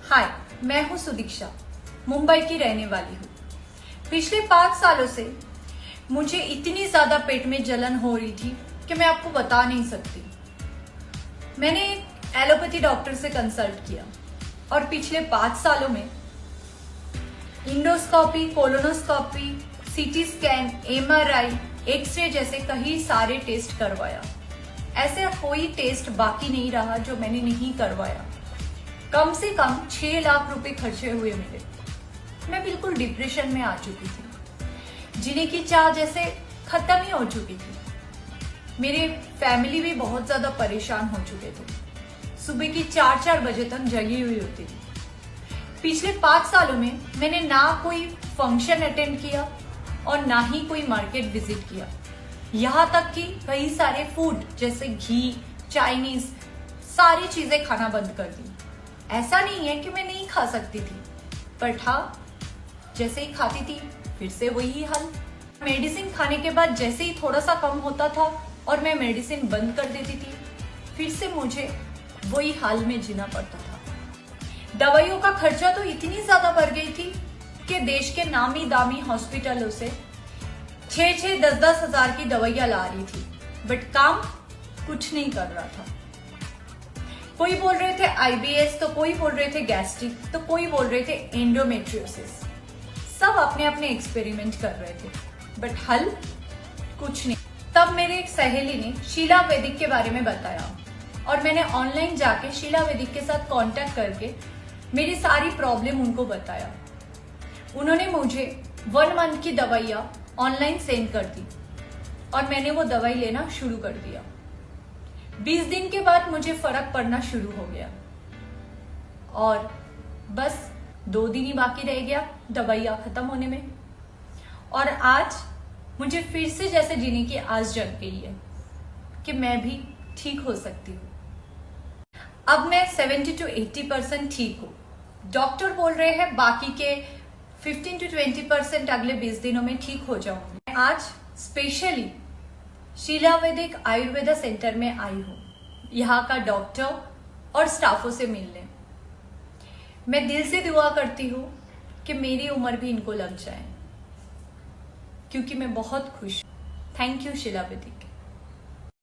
हाय, मैं हूं सुदीक्षा, मुंबई की रहने वाली हूं। पिछले 5 सालों से मुझे इतनी ज्यादा पेट में जलन हो रही थी कि मैं आपको बता नहीं सकती। मैंने एक एलोपैथी डॉक्टर से कंसल्ट किया और पिछले 5 सालों में endoscopy, colonoscopy, CT scan, MRI, X-ray जैसे कई सारे टेस्ट करवाया। ऐसे कोई टेस्ट बाकी नहीं रहा जो मैंने नहीं करवाया। कम से कम 6 लाख रुपए खर्चे हुए मेरे। मैं बिल्कुल डिप्रेशन में आ चुकी थी, जीने की चाह जैसे खत्म ही हो चुकी थी। मेरे फैमिली भी बहुत ज्यादा परेशान हो चुके थे। सुबह की 4-4 बजे तक जगी हुई होती थी। पिछले 5 सालों में मैंने ना कोई फंक्शन अटेंड किया और ना ही कोई मार्केट विजिट किया। यहाँ तक कि कई सारे फूड जैसे घी, चाइनीज, सारी चीजें खाना बंद कर दी। ऐसा नहीं है कि मैं नहीं खा सकती थी, पर था जैसे ही खाती थी फिर से वही हाल। मेडिसिन खाने के बाद जैसे ही थोड़ा सा कम होता था और मैं मेडिसिन बंद कर देती थी, फिर से मुझे वही हाल में जीना पड़ता था। दवाइयों का खर्चा तो इतनी ज्यादा बढ़ गई थी कि देश के नामी दामी हॉस्पिटलों से 6-6, 10-10 हजार की दवाइयां ला रही थी, बट काम कुछ नहीं कर रहा था। कोई बोल रहे थे आईबीएस, तो कोई बोल रहे थे गैस्ट्रिक, तो कोई बोल रहे थे एंडोमेट्रियोसिस। सब अपने अपने एक्सपेरिमेंट कर रहे थे, बट हल कुछ नहीं। तब मेरे एक सहेली ने शीला वैदिक के बारे में बताया और मैंने ऑनलाइन जाके शीला वैदिक के साथ कांटेक्ट करके मेरी सारी प्रॉब्लम उनको बताया। उन्होंने मुझे 1 मंथ की दवाइयां ऑनलाइन सेंड कर दी और मैंने वो दवाई लेना शुरू कर दिया। 20 दिन के बाद मुझे फर्क पड़ना शुरू हो गया और बस 2 दिन ही बाकी रह गया दवाइयां खत्म होने में। और आज मुझे फिर से जैसे जीने की आस जग गई है कि मैं भी ठीक हो सकती हूँ। अब मैं 70 to 80% ठीक हूँ। डॉक्टर बोल रहे हैं बाकी के 15 to 20% अगले 20 दिनों में ठीक हो जाऊंगी। आज स्पेशली शीला वैदिक आयुर्वेदा सेंटर में आई हूँ, यहाँ का डॉक्टर और स्टाफों से मिलने। मैं दिल से दुआ करती हूँ कि मेरी उम्र भी इनको लग जाए, क्योंकि मैं बहुत खुश हूँ। थैंक यू शीला वैदिक।